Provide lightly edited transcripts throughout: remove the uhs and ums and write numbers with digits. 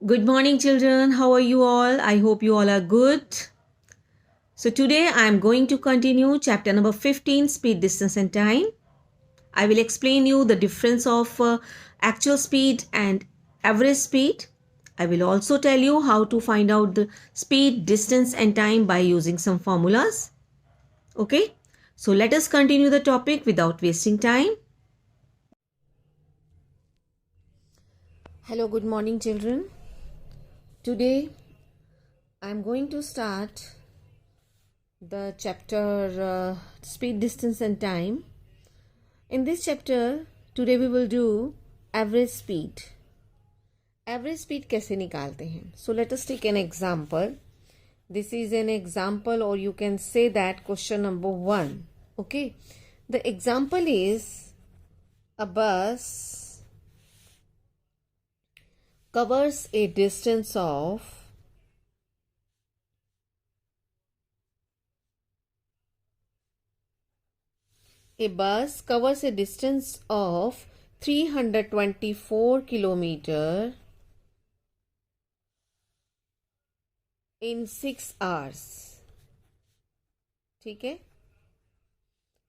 Good morning, children. How are you all? I hope you all are good. So, today I am going to continue chapter number 15 Speed, Distance, and Time. I will explain you the difference of actual speed and average speed. I will also tell you how to find out the speed, distance, and time by using some formulas. Okay, so let us continue the topic without wasting time. Hello, good morning, children. Today I am going to start the chapter Speed, Distance, and Time. In this chapter, today we will do average speed. Average speed कैसे निकालते हैं? So let us take an example. This is an example, or you can say that question number 1. Okay. The example is a bus covers a distance of A bus covers a distance of 324 kilometer in 6 hours. ठीक है,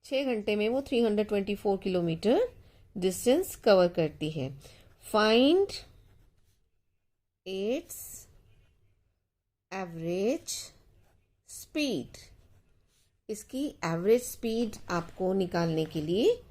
6 घंटे में वो 324 kilometre distance cover करती है. Find its average speed. इसकी average speed आपको निकालने के लिए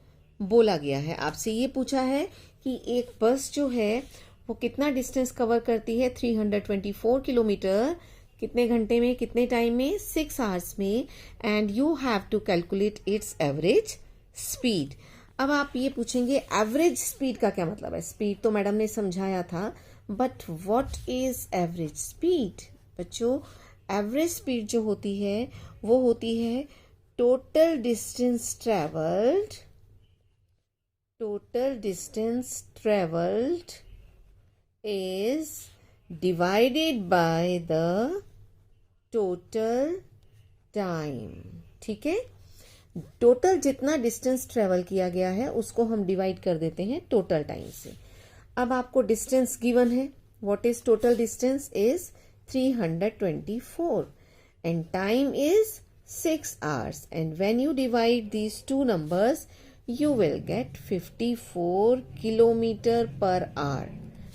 बोला गया है. आपसे ये पूछा है कि एक बस जो है वो कितना डिस्टेंस कवर करती है, 324 किलोमीटर, कितने घंटे में, कितने टाइम में, 6 आवर्स में, and you have to calculate its average speed. अब आप ये पूछेंगे एवरेज स्पीड का क्या मतलब है. स्पीड तो मैडम ने समझाया था, but what is average speed. बच्चों, एवरेज स्पीड जो होती है वो होती है total distance travelled is divided by the total time. ठीक है, टोटल जितना डिस्टेंस ट्रेवल किया गया है उसको हम डिवाइड कर देते हैं टोटल टाइम से. अब आपको डिस्टेंस गिवन है. What is total distance is 324 and time is 6 hours, and when you divide these two numbers you will get 54 kilometre per hour.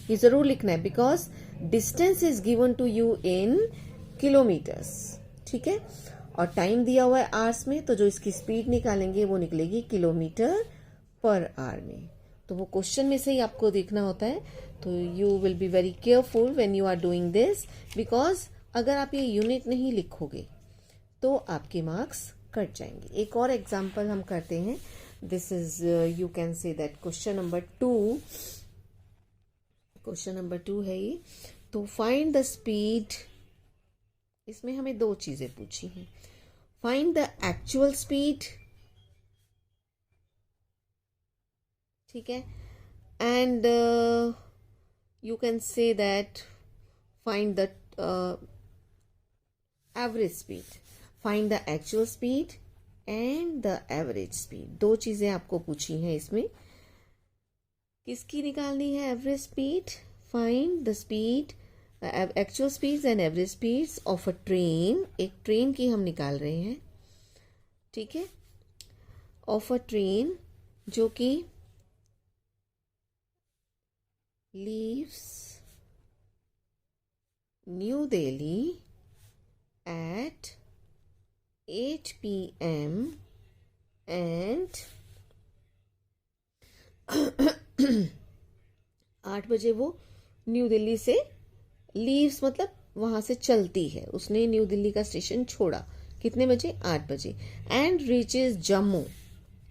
ये जरूर लिखना है because distance is given to you in kilometres. ठीक है, और time दिया हुआ है आवर्स में, तो जो इसकी स्पीड निकालेंगे वो निकलेगी किलोमीटर पर आवर में. तो वो क्वेश्चन में से ही आपको देखना होता है. तो you will be very careful when you are doing this, because अगर आप ये यूनिट नहीं लिखोगे तो आपके मार्क्स कट जाएंगे. एक और एग्जाम्पल हम करते हैं. This is, you can say that question number 2. Question number 2 है ये. तो फाइंड द स्पीड. इसमें हमें दो चीजें पूछी हैं. फाइंड द एक्चुअल स्पीड, ठीक है, and you can say that find the average speed. Find the actual speed and the average speed. दो चीजें आपको पूछी हैं इसमें. किसकी निकालनी है average speed? Find the speed, actual speeds and average speeds of a train. एक ट्रेन की हम निकाल रहे हैं. ठीक है, ऑफ अ ट्रेन जो कि leaves new Delhi at 8 p.m. and 8 बजे वो न्यू दिल्ली से लीव्स, मतलब वहां से चलती है. उसने न्यू दिल्ली का स्टेशन छोड़ा. कितने बजे? 8 बजे. And reaches Jammu.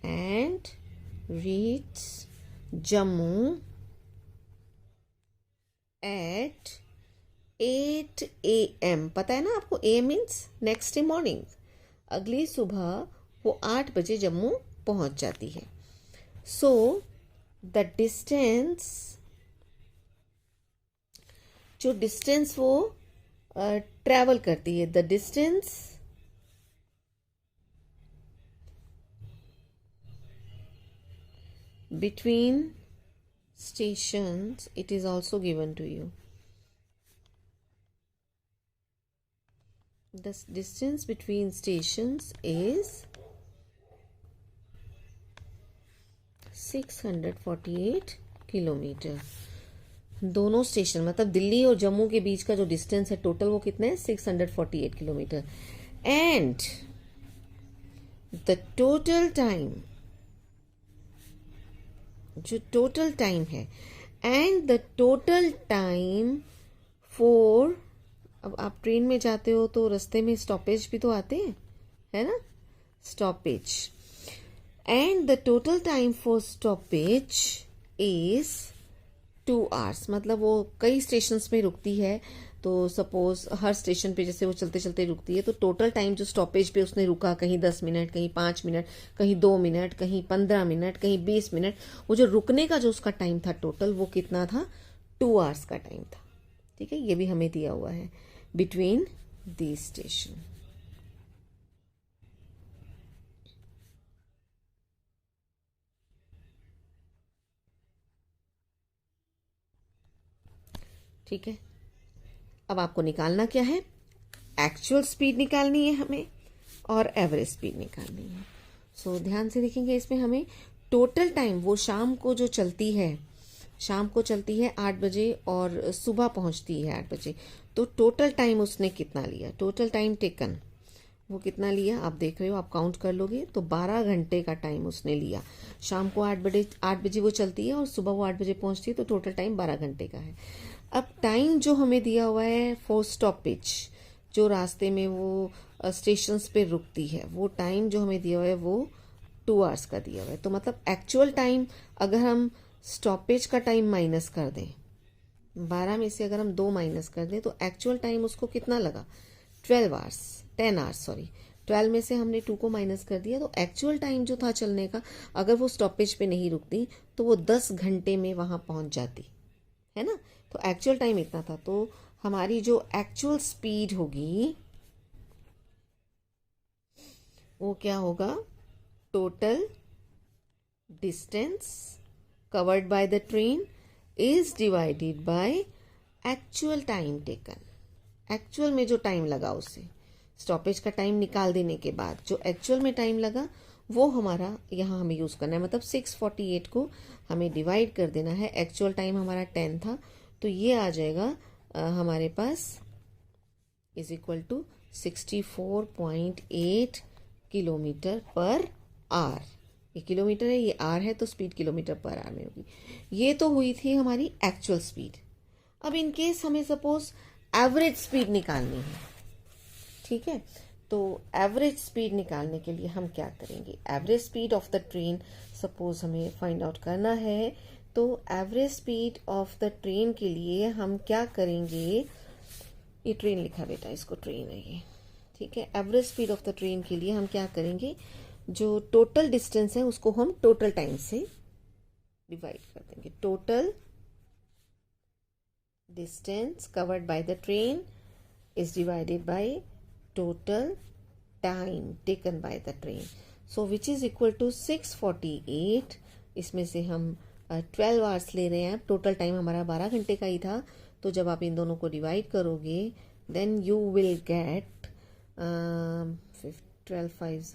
And reach Jammu at 8 AM. पता है ना आपको, A means next day morning. अगली सुबह वो 8 बजे जम्मू पहुंच जाती है. सो द डिस्टेंस, जो डिस्टेंस वो ट्रेवल करती है, the distance between stations, it is also given to you. The distance between stations is 648 kilometre. दोनों स्टेशन मतलब दिल्ली और जम्मू के बीच का जो डिस्टेंस है टोटल वो कितना है 648 kilometre. And the total time, जो टोटल टाइम है, and the total time for, अब आप ट्रेन में जाते हो तो रास्ते में स्टॉपेज भी तो आते हैं, है ना, stoppage, and the total time for stoppage is 2 hours. मतलब वो कई स्टेशंस में रुकती है, तो सपोज हर स्टेशन पे जैसे वो चलते चलते रुकती है, तो टोटल टाइम जो स्टॉपेज पे उसने रुका, कहीं 10 मिनट, कहीं 5 मिनट, कहीं 2 मिनट, कहीं 15 मिनट, कहीं 20 मिनट, वो जो रुकने का जो उसका टाइम था टोटल वो कितना था, 2 आवर्स का टाइम था। ठीक है, ये भी हमें दिया हुआ है बिटवीन दी स्टेशन। ठीक है, अब आपको निकालना क्या है, एक्चुअल स्पीड निकालनी है हमें और एवरेज स्पीड निकालनी है। सो ध्यान से देखेंगे, इसमें हमें टोटल टाइम, वो शाम को जो चलती है, शाम को चलती है 8 बजे और सुबह पहुंचती है 8 बजे, तो टोटल टाइम उसने कितना लिया, टोटल टाइम टेकन वो कितना लिया, आप देख रहे हो, आप काउंट कर लोगे तो 12 घंटे का टाइम उसने लिया। शाम को 8 बजे वो चलती है और सुबह वो 8 बजे पहुंचती है, तो टोटल टाइम 12 घंटे का है। अब टाइम जो हमें दिया हुआ है फॉर स्टॉपेज, जो रास्ते में वो स्टेशंस पे रुकती है, वो टाइम जो हमें दिया हुआ है वो 2 आवर्स का दिया हुआ है। तो मतलब एक्चुअल टाइम अगर हम स्टॉपेज का टाइम माइनस कर दें, 12 में से अगर हम 2 माइनस कर दें, तो एक्चुअल टाइम उसको कितना लगा, 10 आवर्स सॉरी, 12 में से हमने 2 को माइनस कर दिया, तो एक्चुअल टाइम जो था चलने का, अगर वो स्टॉपेज पे नहीं रुकती तो वो 10 घंटे में वहां पहुंच जाती है ना। तो एक्चुअल टाइम इतना था, तो हमारी जो एक्चुअल स्पीड होगी वो क्या होगा, total distance covered by the train is divided by actual time taken. Actual में जो टाइम लगा उसे स्टॉपेज का टाइम निकाल देने के बाद जो एक्चुअल में टाइम लगा वो हमारा यहाँ हमें यूज करना है। मतलब 648 को हमें डिवाइड कर देना है, एक्चुअल टाइम हमारा 10 था, तो ये आ जाएगा हमारे पास is equal to 64.8 kilometre per hour. ये किलोमीटर है, ये आर है, तो स्पीड किलोमीटर पर आवर में होगी। ये तो हुई थी हमारी एक्चुअल स्पीड। अब इन केस हमें सपोज एवरेज स्पीड निकालनी है, ठीक है, तो एवरेज स्पीड निकालने के लिए हम क्या करेंगे, average speed of the train suppose हमें फाइंड आउट करना है, तो average speed of the train के लिए हम क्या करेंगे, ये ट्रेन लिखा बेटा, इसको ट्रेन है ये, ठीक है। Average speed of the train के लिए हम क्या करेंगे, जो टोटल डिस्टेंस है उसको हम टोटल टाइम से डिवाइड कर देंगे। Total distance covered by the train is divided by total time taken by the train, so which is equal to 648। इसमें से हम 12 आवर्स ले रहे हैं, टोटल टाइम हमारा 12 घंटे का ही था, तो जब आप इन दोनों को डिवाइड करोगे then you will get 12 5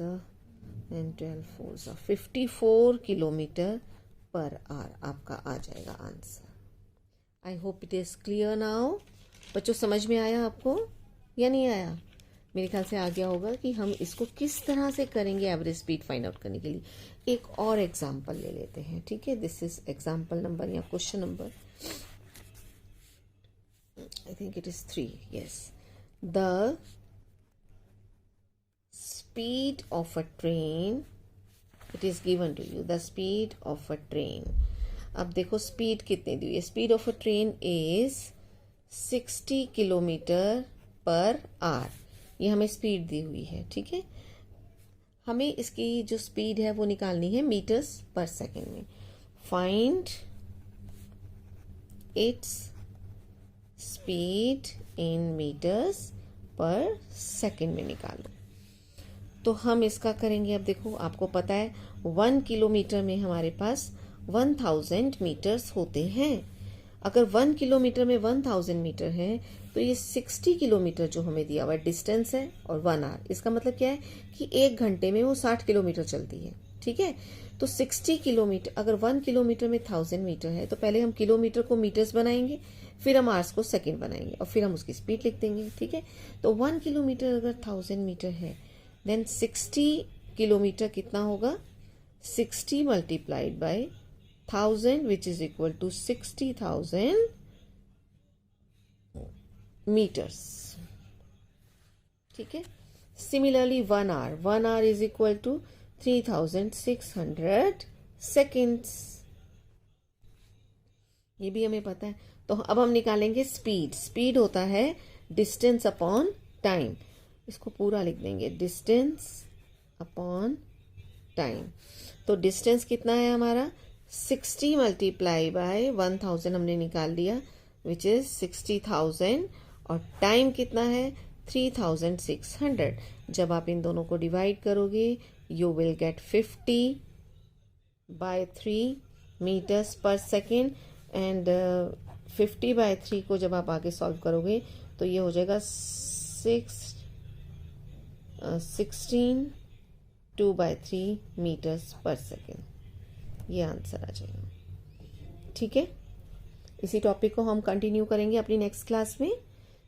and 12 4 54 kilometre per hour आपका आ जाएगा answer. I hope it is clear now. बच्चों समझ में आया आपको या नहीं आया? मेरे ख्याल से आ गया होगा कि हम इसको किस तरह से करेंगे एवरेज स्पीड फाइंड आउट करने के लिए। एक और एग्जांपल ले लेते हैं, ठीक है। दिस इज एग्जांपल नंबर या question number, I think it is 3। Yes, the speed of a train, it is given to you the speed of a train. अब देखो स्पीड कितनी दी हुई है, speed of a train is 60 kilometre per hour, ये हमें speed दी हुई है, ठीक है। हमें इसकी जो स्पीड है वो निकालनी है मीटर्स पर सेकेंड में। Find its speed in metres per second में निकालो। तो हम इसका करेंगे, अब देखो आपको पता है 1 किलोमीटर में हमारे पास 1000 मीटर्स होते हैं। अगर 1 किलोमीटर में 1000 मीटर है तो ये 60 किलोमीटर जो हमें दिया हुआ डिस्टेंस है और 1 आवर, इसका मतलब क्या है कि 1 घंटे में वो 60 किलोमीटर चलती है। ठीक है, तो 60 किलोमीटर, अगर 1 किलोमीटर में 1000 मीटर है तो पहले हम किलोमीटर को मीटर्स बनाएंगे, फिर हम आवर्स को सेकंड बनाएंगे और फिर हम उसकी स्पीड लिख देंगे। ठीक है, तो 1 किलोमीटर अगर 1000 मीटर है देन 60 किलोमीटर कितना होगा, 60 multiplied by 1000 which is equal to 60,000 metres. ठीक है, similarly 1 hour is equal to 3600 seconds, ये भी हमें पता है। तो अब हम निकालेंगे स्पीड। स्पीड होता है डिस्टेंस अपॉन टाइम, इसको पूरा लिख देंगे, डिस्टेंस अपॉन टाइम। तो डिस्टेंस कितना है हमारा, 60 मल्टीप्लाई बाय 1000 हमने निकाल दिया विच इज 60,000, और टाइम कितना है 3600। जब आप इन दोनों को डिवाइड करोगे you will gate 50/3 metres per second, and 50/3 को जब आप आगे सॉल्व करोगे तो ये हो जाएगा 16 2/3 मीटर्स पर सेकेंड, ये आंसर आ जाएगा। ठीक है, इसी टॉपिक को हम कंटिन्यू करेंगे अपनी नेक्स्ट क्लास में।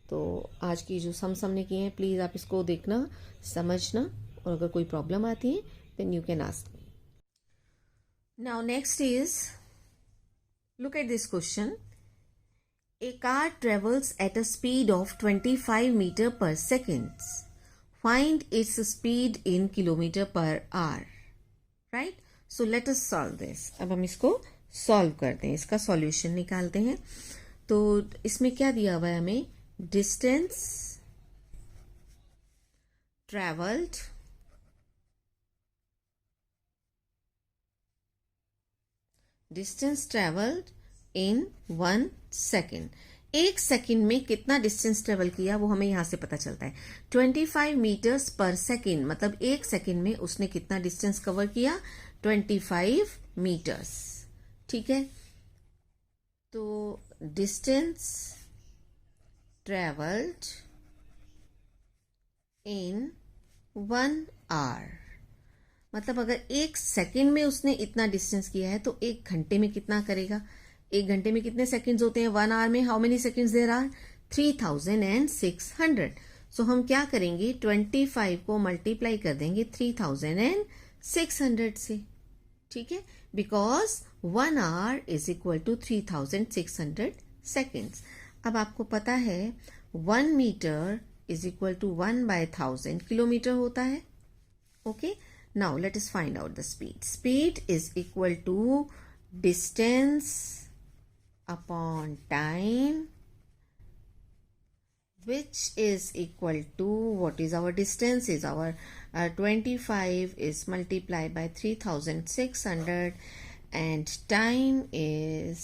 तो आज की जो सम हमने किए हैं प्लीज़ आप इसको देखना, समझना, और अगर कोई प्रॉब्लम आती है then you can ask me. Now next is, look at this question. A car travels at a speed of 25 meter per second. Find its speed in kilometer per hour. Right? So let us solve this. अब हम इसको solve करते हैं, इसका solution निकालते हैं। तो इसमें क्या दिया हुआ है हमें, distance travelled in 1 second. 1 second में कितना डिस्टेंस ट्रेवल किया वो हमें यहां से पता चलता है। 25 मीटर्स पर सेकेंड मतलब 1 सेकेंड में उसने कितना डिस्टेंस कवर किया, 25 मीटर्स। ठीक है, तो डिस्टेंस ट्रेवल्ड इन 1 आवर, मतलब अगर 1 सेकेंड में उसने इतना डिस्टेंस किया है तो 1 घंटे में कितना करेगा। 1 घंटे में कितने सेकेंड्स होते हैं, 1 आवर में how many seconds there are, 3600। So हम क्या करेंगे, 25 को मल्टीप्लाई कर देंगे 3600 से। ठीक है, because 1 hour is equal to 3600 seconds. अब आपको पता है 1 metre is equal to 1/1000 kilometre होता है। Okay, now let us find out the speed. Speed is equal to distance upon time, which is equal to, what is our distance, is our 25 is multiplied by 3600 and time is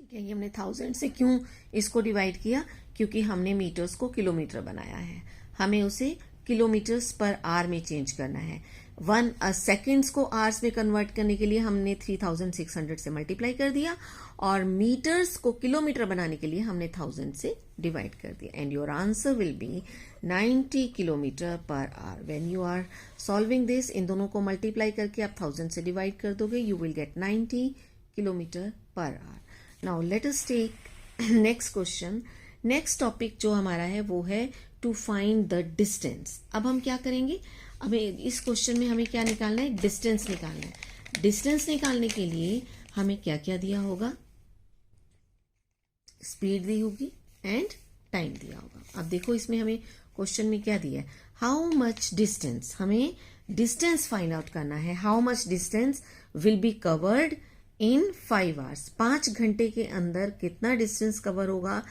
ठीक है, ये हमने 1000 से क्यों इसको divide किया, क्योंकि हमने मीटर्स को किलोमीटर बनाया है, हमें उसे किलोमीटर्स पर आवर में चेंज करना है। 1 सेकेंड्स को आवर्स में कन्वर्ट करने के लिए हमने 3600 से मल्टीप्लाई कर दिया, और मीटर्स को किलोमीटर बनाने के लिए हमने 1000 से डिवाइड कर दिया, and your answer will be 90 kilometre per hour. When you are solving this, इन दोनों को मल्टीप्लाई करके आप 1000 से डिवाइड कर दोगे, you will get 90 kilometre per hour. Now let us take next question. Next topic जो हमारा है वो है टू फाइंड द डिस्टेंस। अब हम क्या करेंगे, हमें इस क्वेश्चन में हमें क्या निकालना है, डिस्टेंस निकालना है। डिस्टेंस निकालने के लिए हमें क्या क्या दिया होगा, स्पीड दी होगी एंड टाइम दिया होगा। अब देखो इसमें हमें क्वेश्चन में क्या दिया है, हाउ मच डिस्टेंस, हमें डिस्टेंस फाइंड आउट करना है। How much distance will be covered in 5 hours, 5 घंटे के अंदर कितना डिस्टेंस कवर होगा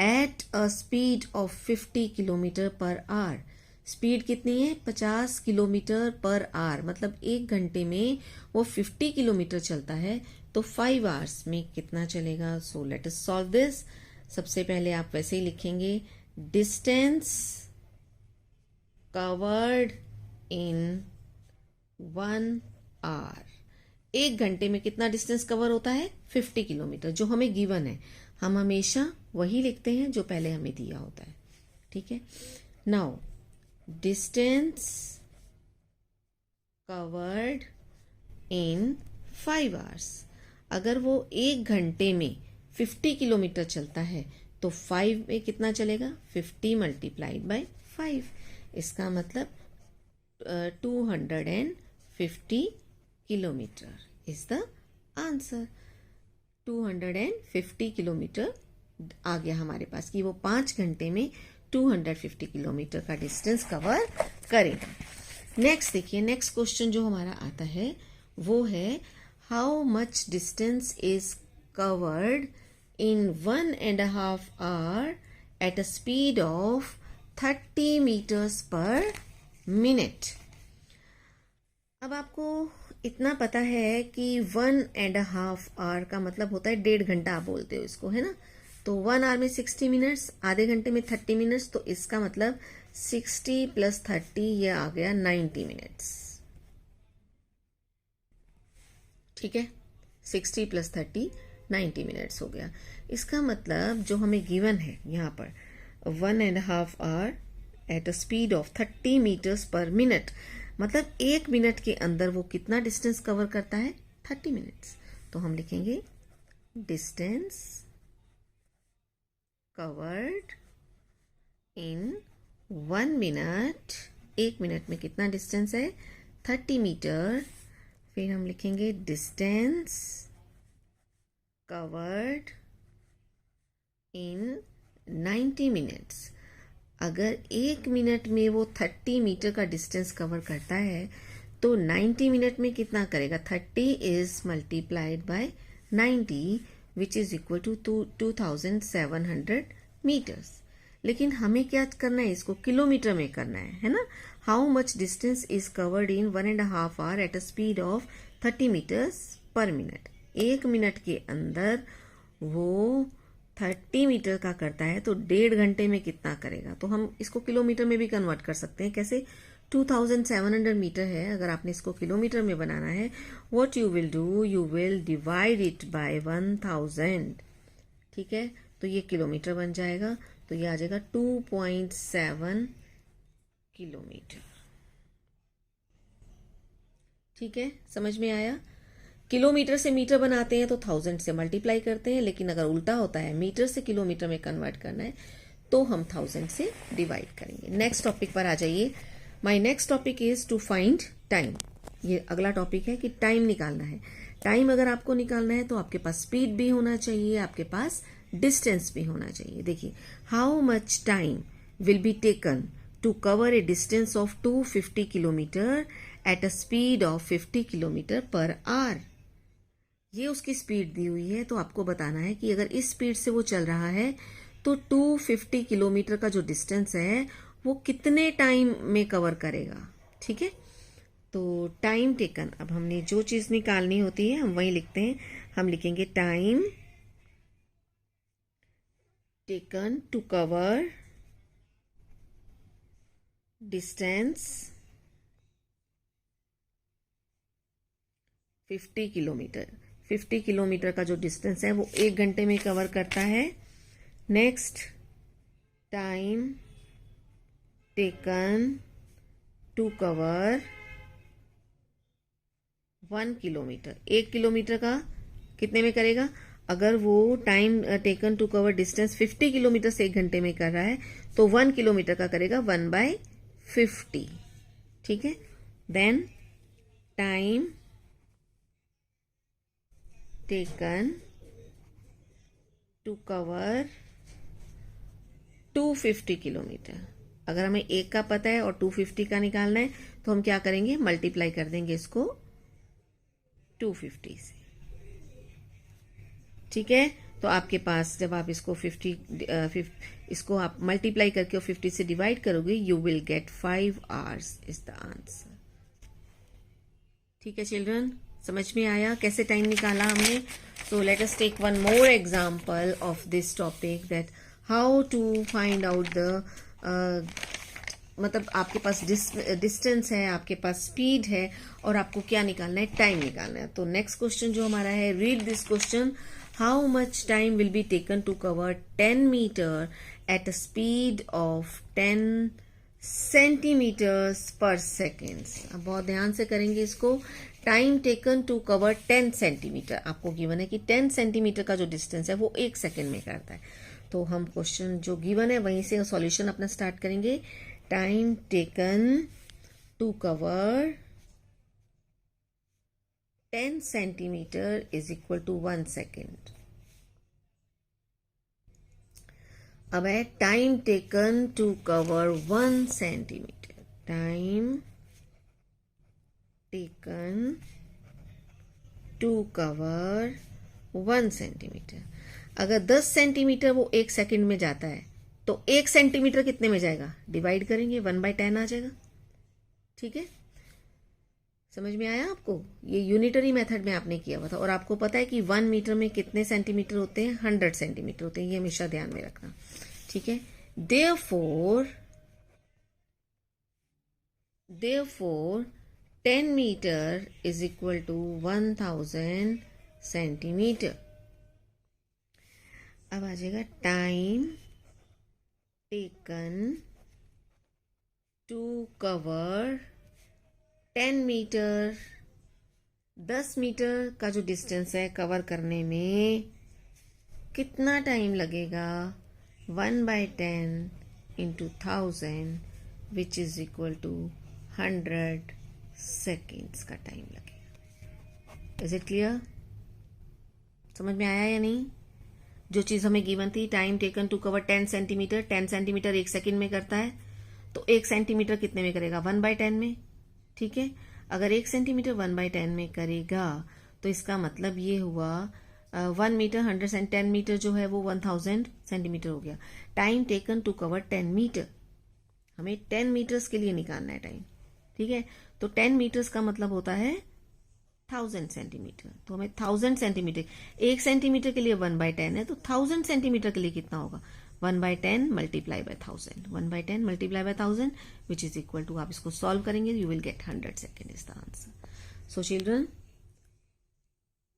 eight a speed of 50 kilometre per our. Speed कितनी है, 50 किलोमीटर पर आवर, मतलब 1 घंटे में वो 50 किलोमीटर चलता है, तो 5 आवर्स में कितना चलेगा। सो लेट अस सॉल्व दिस। सबसे पहले आप वैसे ही लिखेंगे, डिस्टेंस कवर्ड इन 1 आवर। 1 घंटे में कितना डिस्टेंस कवर होता है? 50 किलोमीटर, जो हमें गिवन है। हम हमेशा वही लिखते हैं जो पहले हमें दिया होता है, ठीक है। Now distance covered in 5 hours. अगर वो 1 घंटे में 50 किलोमीटर चलता है तो 5 में कितना चलेगा? 50 मल्टीप्लाइड बाय 5। इसका मतलब 250 kilometre is the answer. 250 kilometre आ गया हमारे पास कि वो 5 घंटे में 250 किलोमीटर का डिस्टेंस कवर करेगा। नेक्स्ट देखिए, नेक्स्ट क्वेश्चन जो हमारा आता है वो है how much distance is covered in 1.5 hour at a speed of 30 meters per minute। अब आपको इतना पता है कि 1.5 hour का मतलब होता है 1.5 घंटा, आप बोलते हो इसको, है ना। तो 1 hour में 60 मिनट्स, आधे घंटे में 30 मिनट्स, तो इसका मतलब 60 + 30 ये आ गया 90 मिनट्स, ठीक है। 60 + 30 90 मिनट्स हो गया। इसका मतलब जो हमें गिवन है यहाँ पर 1.5 hour at a speed of 30 metres per minute, मतलब 1 मिनट के अंदर वो कितना डिस्टेंस कवर करता है? 30 मिनट्स। तो हम लिखेंगे distance covered in 1 minute. 1 minute में कितना डिस्टेंस है? 30 मीटर। फिर हम लिखेंगे डिस्टेंस कवर्ड इन 90 मिनट्स। अगर 1 मिनट में वो 30 मीटर का डिस्टेंस कवर करता है तो 90 मिनट में कितना करेगा? 30 is multiplied by 90 which is equal to 2700 metres. लेकिन हमें क्या करना है? इसको किलोमीटर में करना है ना। How much distance is covered in 1.5 hour at a speed of 30 metres per minute. 1 minute के अंदर वो 30 मीटर का करता है तो 1.5 घंटे में कितना करेगा? तो हम इसको किलोमीटर में भी कन्वर्ट कर सकते हैं। कैसे? 2700 मीटर है, अगर आपने इसको किलोमीटर में बनाना है, what you will do, you will divide it by 1000, ठीक है। तो ये किलोमीटर बन जाएगा, तो ये आ जाएगा 2.7 किलोमीटर, ठीक है। समझ में आया? किलोमीटर से मीटर बनाते हैं तो 1000 से मल्टीप्लाई करते हैं, लेकिन अगर उल्टा होता है मीटर से किलोमीटर में कन्वर्ट करना है तो हम 1000 से डिवाइड करेंगे। नेक्स्ट टॉपिक पर आ जाइए। My next topic is to find time. ये अगला टॉपिक है कि टाइम निकालना है। टाइम अगर आपको निकालना है तो आपके पास स्पीड भी होना चाहिए, आपके पास डिस्टेंस भी होना चाहिए। देखिए, how much time will be taken to cover a distance of 250 kilometre at a speed of 50 kilometre per hour. ये उसकी स्पीड दी हुई है, तो आपको बताना है कि अगर इस स्पीड से वो चल रहा है तो 250 किलोमीटर का जो डिस्टेंस है वो कितने टाइम में कवर करेगा, ठीक है। तो टाइम टेकन, अब हमने जो चीज निकालनी होती है हम वही लिखते हैं। हम लिखेंगे time taken to cover distance 50 kilometre. 50 kilometre का जो डिस्टेंस है वो 1 घंटे में कवर करता है। Next, time taken to cover 1 kilometre. 1 kilometre का कितने में करेगा? अगर वो time taken to cover distance 50 kilometre से 1 घंटे में कर रहा है तो 1 किलोमीटर का करेगा 1/50, ठीक है। Then time taken to cover 250 kilometre. अगर हमें 1 का पता है और 250 का निकालना है तो हम क्या करेंगे? मल्टीप्लाई कर देंगे इसको 250 से, ठीक है। तो आपके पास जब आप इसको 50 इसको आप मल्टीप्लाई करके और 50 से डिवाइड करोगे, you will gate 5 hours is the answer, ठीक है चिल्ड्रन। समझ में आया कैसे टाइम निकाला हमने? So let us take one more example of this topic, that how to find out the मतलब आपके पास डिस्टेंस है, आपके पास स्पीड है, और आपको क्या निकालना है, टाइम निकालना है। तो नेक्स्ट क्वेश्चन जो हमारा है, read this question, how much time will be taken to cover 10 metre at a speed of 10 centimetres per second. अब बहुत ध्यान से करेंगे इसको। Time taken to cover 10 centimetre, आपको गिवन है कि 10 सेंटीमीटर का जो डिस्टेंस है वो 1 सेकेंड में करता है। तो हम क्वेश्चन जो गिवन है वहीं से सॉल्यूशन अपना स्टार्ट करेंगे। Time taken to cover 10 centimetre is equal to 1 second. अब है time taken to cover 1 centimetre. Time taken to cover 1 centimetre. अगर 10 सेंटीमीटर वो 1 सेकंड में जाता है तो 1 सेंटीमीटर कितने में जाएगा, डिवाइड करेंगे 1/10 आ जाएगा। ठीक है, समझ में आया आपको? ये यूनिटरी मेथड में आपने किया हुआ था। और आपको पता है कि 1 मीटर में कितने सेंटीमीटर होते हैं, 100 सेंटीमीटर होते हैं। ये हमेशा ध्यान में रखना। ठीक है, therefore 10 metre is equal to 1000 centimetre. अब आ जाएगा time taken to cover 10 metre. 10 metre का जो डिस्टेंस है कवर करने में कितना टाइम लगेगा, 1/10 into 1000 which is equal to 100 seconds का टाइम लगेगा। Is it clear? समझ में आया या नहीं? जो चीज हमें गिवन थी, time taken to cover 10 centimetre, 10 centimetre 1 second में करता है, तो 1 सेंटीमीटर कितने में करेगा, 1/10 में। ठीक है, अगर 1 सेंटीमीटर 1/10 में करेगा तो इसका मतलब ये हुआ 1 मीटर 110 मीटर जो है वो 1000 सेंटीमीटर हो गया। Time taken to cover 10 metre, हमें 10 मीटर्स के लिए निकालना है टाइम। ठीक है, तो 10 मीटर्स का मतलब होता है 1000 सेंटीमीटर। तो हमें 1000 सेंटीमीटर, 1 सेंटीमीटर के लिए 1/10 है, तो 1000 सेंटीमीटर के लिए कितना होगा, 1/10 multiply by 1000, 1/10 multiply by 1000 which is equal to, आप इसको सॉल्व करेंगे you will get 100 second is the answer. So children,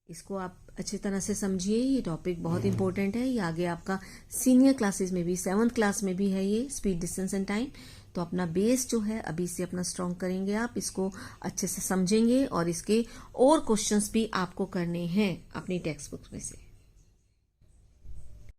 इसको आप अच्छी तरह से समझिए। ये टॉपिक बहुत इंपॉर्टेंट है। ये आगे आपका सीनियर क्लासेस में भी, 7th क्लास में भी है ये स्पीड, डिस्टेंस एंड टाइम। तो अपना बेस जो है अभी से अपना स्ट्रॉन्ग करेंगे, आप इसको अच्छे से समझेंगे और इसके और क्वेश्चंस भी आपको करने हैं अपनी टेक्स्ट बुक में से।